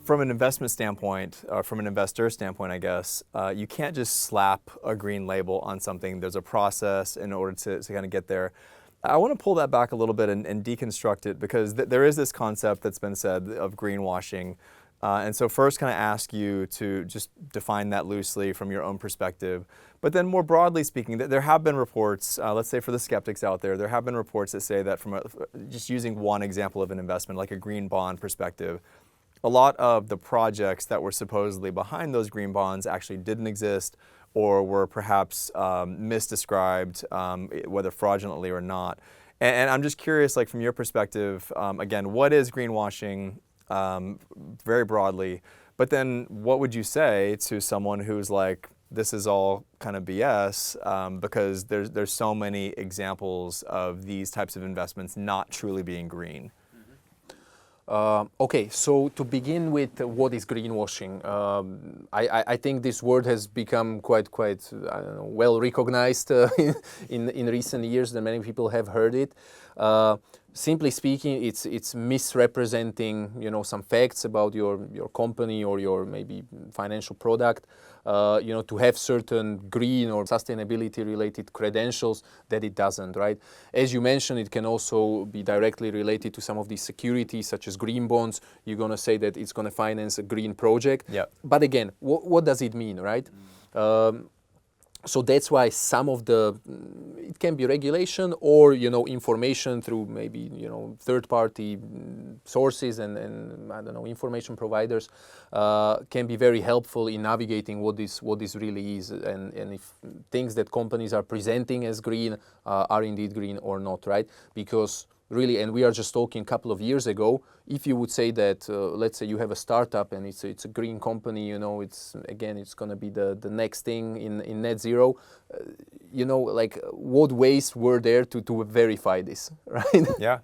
from an investment standpoint, or from an investor standpoint, I guess, you can't just slap a green label on something. There's a process in order to kind of get there. I want to pull that back a little bit and deconstruct it, because there is this concept that's been said of greenwashing. And so first kind of ask you to just define that loosely from your own perspective. But then more broadly speaking, there have been reports, let's say for the skeptics out there, there have been reports that say that from just using one example of an investment, like a green bond perspective, a lot of the projects that were supposedly behind those green bonds actually didn't exist, or were perhaps misdescribed, whether fraudulently or not. And I'm just curious, like from your perspective, again, what is greenwashing very broadly? But then what would you say to someone who's like, this is all kind of BS, because there's so many examples of these types of investments not truly being green? Okay, so to begin with, what is greenwashing? I think this word has become quite I don't know, well recognized in recent years, that many people have heard it. Simply speaking, it's misrepresenting, some facts about your company or your maybe financial product, to have certain green or sustainability related credentials that it doesn't, right? As you mentioned, it can also be directly related to some of these securities, such as green bonds. You're going to say that it's going to finance a green project. Yep. But again, what does it mean, right? So that's why some of it can be regulation or, information through maybe, third-party sources and I don't know, information providers can be very helpful in navigating what this really is, and if things that companies are presenting as green are indeed green or not, right? Because really, and we are just talking a couple of years ago, if you would say that, let's say you have a startup and it's a green company, it's going to be the next thing in net zero, like what ways were there to verify this, right? Yeah.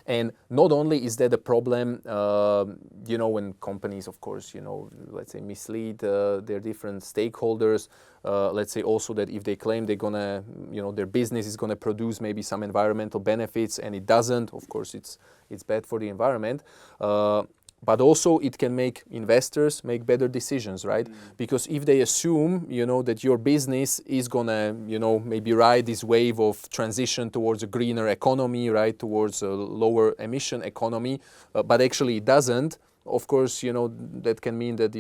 And not only is that a problem, when companies, of course, let's say mislead their different stakeholders, let's say also that if they claim they're gonna, their business is gonna produce maybe some environmental benefits and it doesn't, of course it's bad for the environment. But also it can make investors make better decisions, right? Because if they assume, that your business is gonna, maybe ride this wave of transition towards a greener economy, right? Towards a lower emission economy, but actually it doesn't, of course, that can mean that,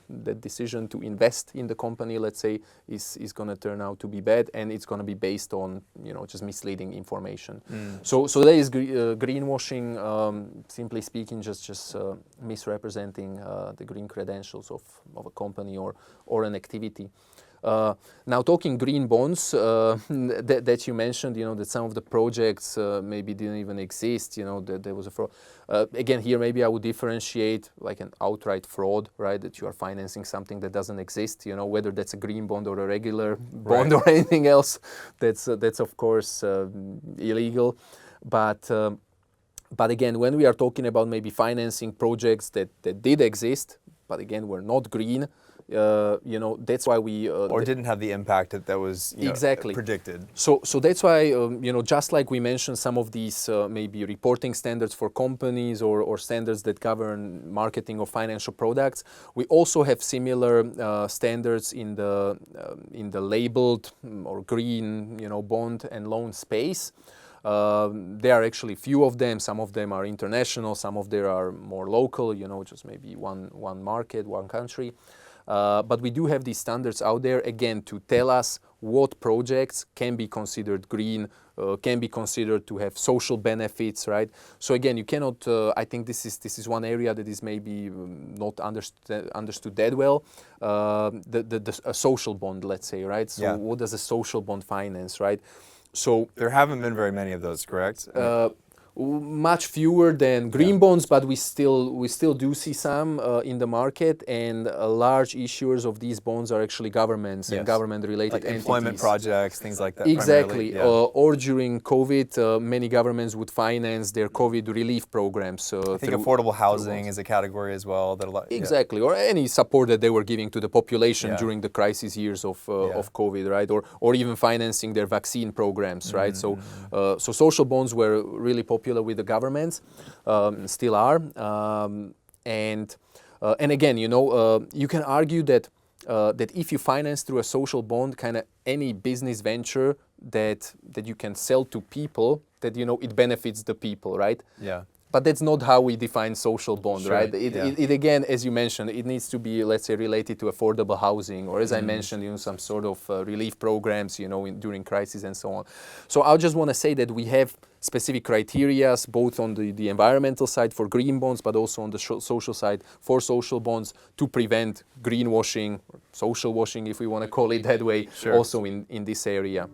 that decision to invest in the company, let's say, is going to turn out to be bad, and it's going to be based on, just misleading information. So that is greenwashing, simply speaking, just misrepresenting the green credentials of a company or an activity. Now, talking green bonds that you mentioned, that some of the projects maybe didn't even exist, that there was a fraud. Again, here maybe I would differentiate like an outright fraud, right? That you are financing something that doesn't exist, whether that's a green bond or a regular bond, right, or anything else. That's of course illegal. But again, when we are talking about maybe financing projects that did exist, but again were not green, that's why we or didn't have the impact that was exactly predicted. So that's why just like we mentioned some of these maybe reporting standards for companies or standards that govern marketing of financial products, we also have similar standards in the labeled or green bond and loan space. There are actually few of them. Some of them are international. Some of them are more local. Just maybe one market, one country. But we do have these standards out there, again, to tell us what projects can be considered green, can be considered to have social benefits, right? So again, you cannot, I think this is one area that is maybe not understood that well, a social bond, let's say, right? So what does a social bond finance, right? So there haven't been very many of those, correct? Much fewer than green bonds, but we still do see some in the market, and large issuers of these bonds are actually governments and government-related like entities. employment projects, things like that. Exactly. Or during COVID, many governments would finance their COVID relief programs. I think affordable housing is a category as well. Exactly, or any support that they were giving to the population during the crisis years of COVID, right? Or even financing their vaccine programs, right? So social bonds were really popular with the governments, still are, and And again, you can argue that that if you finance through a social bond, kind of any business venture that you can sell to people, that it benefits the people, right? Yeah. But that's not how we define social bond, Sure, right? yeah. It again, as you mentioned, it needs to be, let's say, related to affordable housing, or as I mentioned, some sort of relief programs, during crisis and so on. So I just want to say that we have specific criteria, both on the environmental side for green bonds, but also on the social side for social bonds, to prevent greenwashing, or social washing, if we want to call it that way, Sure. also in this area.